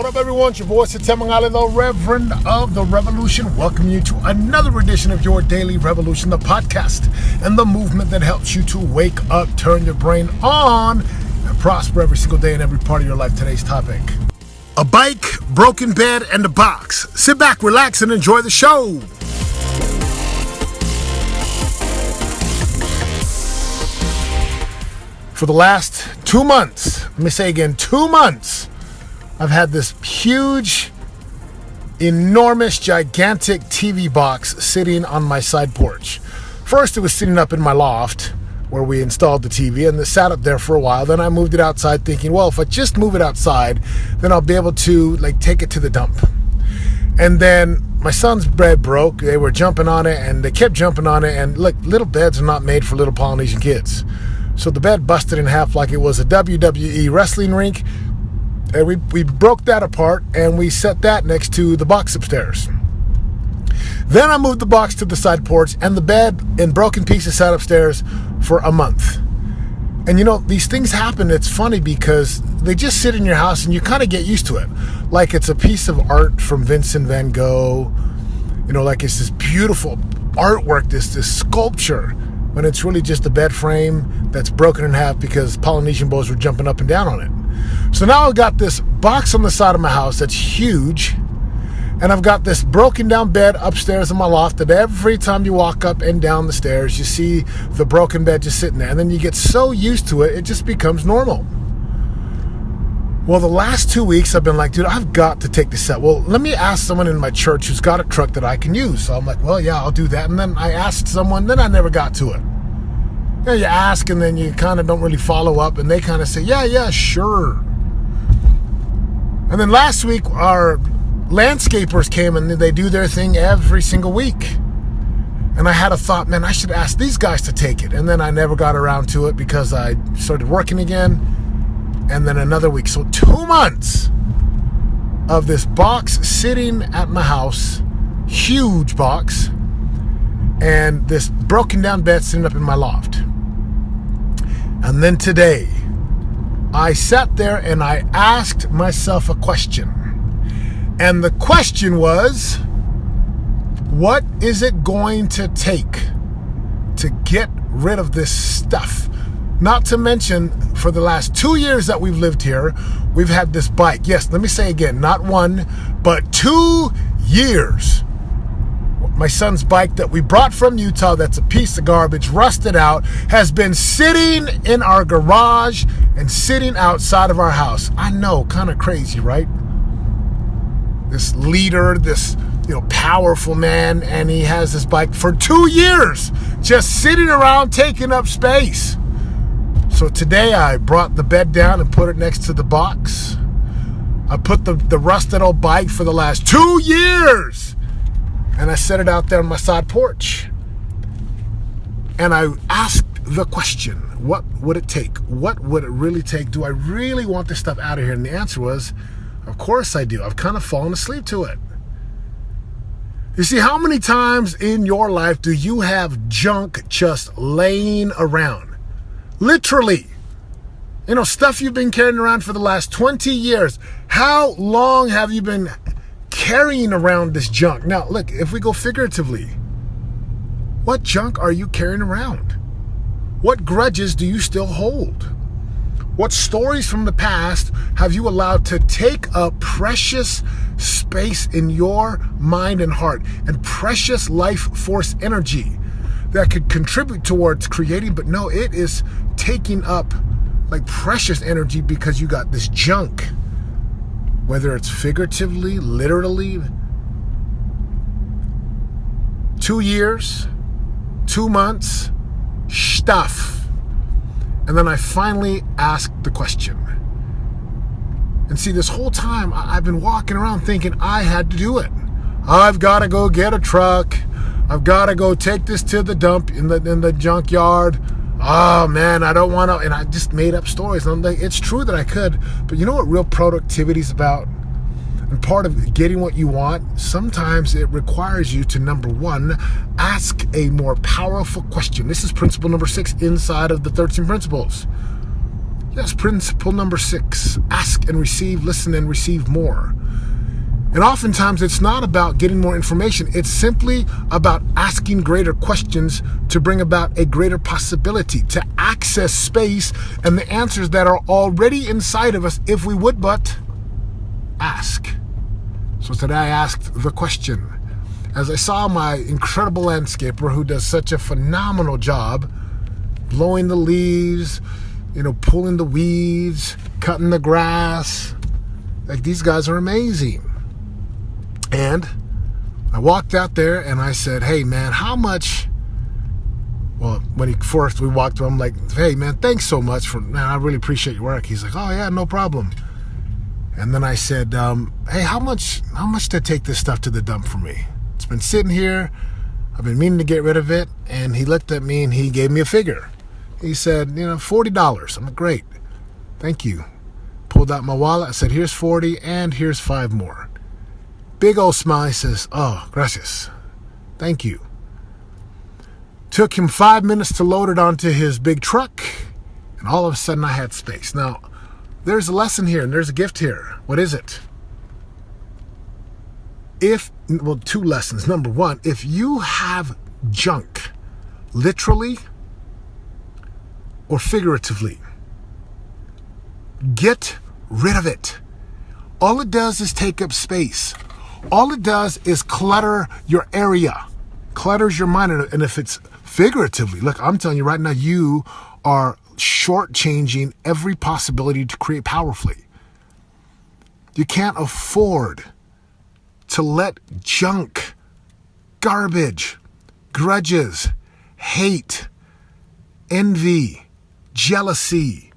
What up, everyone? It's your voice, Temangale, the Reverend of the Revolution. Welcome you to another edition of your Daily Revolution, the podcast and the movement that helps you to wake up, turn your brain on, and prosper every single day in every part of your life. Today's topic: a bike, broken bed, and a box. Sit back, relax, and enjoy the show. For the last 2 months, let me say again, 2 months, I've had this huge, enormous, gigantic TV box sitting on my side porch. First, it was sitting up in my loft where we installed the TV, and it sat up there for a while. Then I moved it outside thinking, well, if I just move it outside, then I'll be able to take it to the dump. And then my son's bed broke. They were jumping on it, and they kept jumping on it. And look, little beds are not made for little Polynesian kids. So the bed busted in half like it was a WWE wrestling rink. And we broke that apart, and we set that next to the box upstairs. Then I moved the box to the side porch, and the bed in broken pieces sat upstairs for a month. And you know, these things happen. It's funny because they just sit in your house and you kind of get used to it. Like it's a piece of art from Vincent van Gogh. You know, like it's this beautiful artwork, this sculpture, when it's really just a bed frame that's broken in half because Polynesian boys were jumping up and down on it. So now I've got this box on the side of my house that's huge, and I've got this broken down bed upstairs in my loft that every time you walk up and down the stairs, you see the broken bed just sitting there, and then you get so used to it, it just becomes normal. Well, the last 2 weeks I've been like, dude, I've got to take this out. Well, let me ask someone in my church who's got a truck that I can use. So I'm like, well, yeah, I'll do that. And then I asked someone, then I never got to it. You know, you ask and then you kind of don't really follow up, and they kind of say, yeah, sure. And then last week, our landscapers came and they do their thing every single week. And I had a thought, man, I should ask these guys to take it. And then I never got around to it because I started working again. And then another week. So 2 months of this box sitting at my house, huge box, and this broken down bed sitting up in my loft. And then today, I sat there and I asked myself a question. And the question was, what is it going to take to get rid of this stuff? Not to mention, for the last 2 years that we've lived here, we've had this bike. Yes, let me say again, not 1, but 2 years. My son's bike that we brought from Utah, that's a piece of garbage, rusted out, has been sitting in our garage and sitting outside of our house. I know, kind of crazy, right? This leader, this powerful man, and he has this bike for 2 years, just sitting around taking up space. So today I brought the bed down and put it next to the box. I put the rusted old bike for the last 2 years, and I set it out there on my side porch. And I asked the question, what would it take? What would it really take? Do I really want this stuff out of here? And the answer was, of course I do. I've kind of fallen asleep to it. You see, how many times in your life do you have junk just laying around? Literally, stuff you've been carrying around for the last 20 years. How long have you been carrying around this junk? Now, look, if we go figuratively, what junk are you carrying around? What grudges do you still hold? What stories from the past have you allowed to take up precious space in your mind and heart, and precious life force energy that could contribute towards creating, but no, it is taking up precious energy because you got this junk, whether it's figuratively, literally. 2 years, 2 months, stuff. And then I finally asked the question. And see, this whole time I've been walking around thinking I had to do it. I've got to go get a truck. I've got to go take this to the dump in the junkyard. Oh man, I don't want to. And I just made up stories. And I'm like, it's true that I could, but you know what real productivity is about? And part of getting what you want, sometimes it requires you to, number one, ask a more powerful question. This is principle number 6 inside of the 13 principles. That's principle number 6. Ask and receive, listen and receive more. And oftentimes it's not about getting more information. It's simply about asking greater questions to bring about a greater possibility, to access space and the answers that are already inside of us if we would but ask. So today I asked the question. As I saw my incredible landscaper who does such a phenomenal job blowing the leaves, pulling the weeds, cutting the grass. Like, these guys are amazing. And I walked out there and I said, hey man, how much? Well, when first we walked, I'm like, hey man, thanks so much man, I really appreciate your work. He's like, oh yeah, no problem. And then I said, hey, how much to take this stuff to the dump for me? It's been sitting here. I've been meaning to get rid of it. And he looked at me and he gave me a figure. He said, $40. I'm like, great. Thank you. Pulled out my wallet. I said, here's 40 and here's 5 more. Big old smile. He says, oh, gracias. Thank you. Took him 5 minutes to load it onto his big truck. And all of a sudden I had space. Now, there's a lesson here and there's a gift here. What is it? 2 lessons. Number 1, if you have junk, literally or figuratively, get rid of it. All it does is take up space. All it does is clutter your area, clutters your mind. And if it's figuratively, look, I'm telling you right now, you are shortchanging every possibility to create powerfully. You can't afford to let junk, garbage, grudges, hate, envy, jealousy.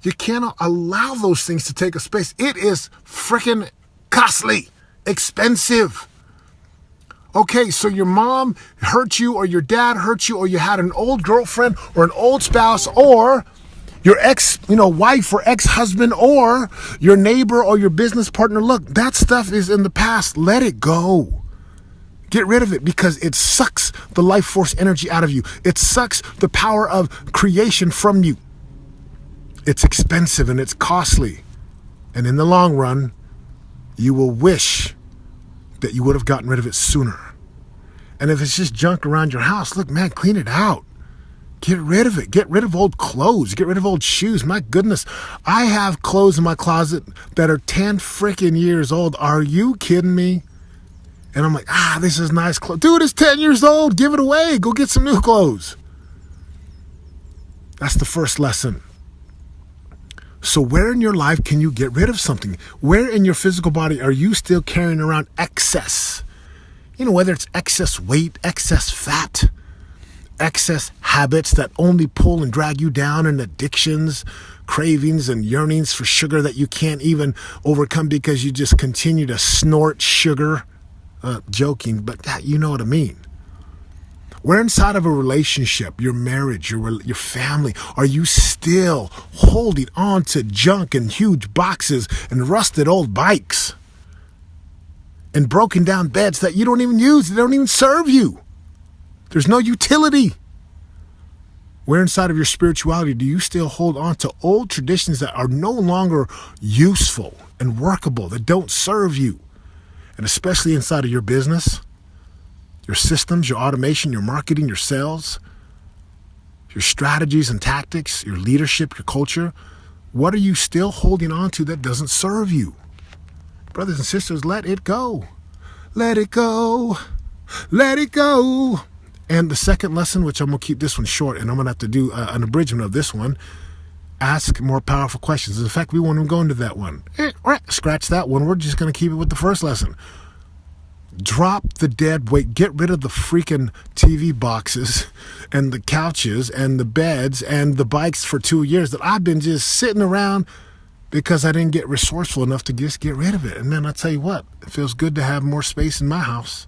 You cannot allow those things to take a space. It is freaking costly, expensive. Okay, so your mom hurt you, or your dad hurt you, or you had an old girlfriend or an old spouse, or your ex, wife or ex-husband, or your neighbor or your business partner. Look, that stuff is in the past. Let it go. Get rid of it, because it sucks the life force energy out of you. It sucks the power of creation from you. It's expensive and it's costly. And in the long run, you will wish that you would have gotten rid of it sooner. And if it's just junk around your house, look, man, clean it out. Get rid of it. Get rid of old clothes. Get rid of old shoes. My goodness. I have clothes in my closet that are 10 freaking years old. Are you kidding me? And I'm like, this is nice clothes. Dude, it's 10 years old. Give it away. Go get some new clothes. That's the first lesson. So where in your life can you get rid of something? Where in your physical body are you still carrying around excess? Whether it's excess weight, excess fat, excess habits that only pull and drag you down, and addictions, cravings and yearnings for sugar that you can't even overcome because you just continue to snort sugar. Joking, but you know what I mean. Where inside of a relationship, your marriage, your family, are you still holding on to junk and huge boxes and rusted old bikes and broken down beds that you don't even use? They don't even serve you. There's no utility. Where inside of your spirituality do you still hold on to old traditions that are no longer useful and workable, that don't serve you? And especially inside of your business, your systems, your automation, your marketing, your sales, your strategies and tactics, your leadership, your culture. What are you still holding on to that doesn't serve you? Brothers and sisters, let it go. Let it go. Let it go. And the second lesson, which I'm going to keep this one short, and I'm going to have to do an abridgment of this one, ask more powerful questions. In fact, we won't even go into that one. Scratch that one. We're just going to keep it with the first lesson. Drop the dead weight. Get rid of the freaking TV boxes and the couches and the beds and the bikes for 2 years that I've been just sitting around because I didn't get resourceful enough to just get rid of it. And then I tell you what, it feels good to have more space in my house.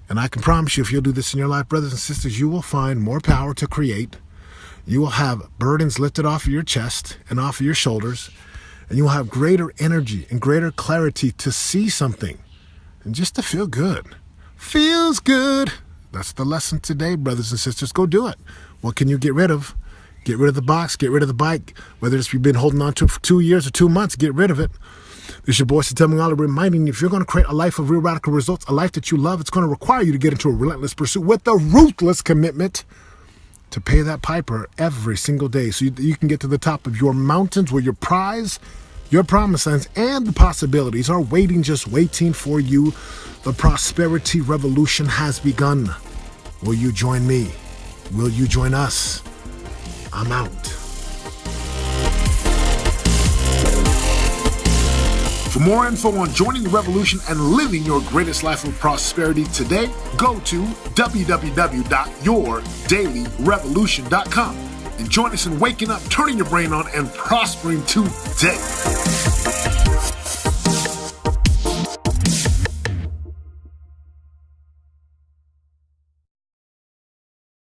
And I can promise you, if you'll do this in your life, brothers and sisters, you will find more power to create. You will have burdens lifted off of your chest and off of your shoulders. And you will have greater energy and greater clarity to see something. And just to feel good. Feels good. That's the lesson today, brothers and sisters. Go do it. What can you get rid of? Get rid of the box, get rid of the bike. Whether it's you've been holding on to it for 2 years or 2 months, get rid of it. This is your boy, Tell Me All, reminding you, if you're going to create a life of real radical results, a life that you love, it's going to require you to get into a relentless pursuit with a ruthless commitment to pay that piper every single day so you can get to the top of your mountains where your prize, your promised lands, and the possibilities are just waiting for you. The prosperity revolution has begun. Will you join me? Will you join us? I'm out. For more info on joining the revolution and living your greatest life of prosperity today, go to www.yourdailyrevolution.com and join us in waking up, turning your brain on, and prospering today.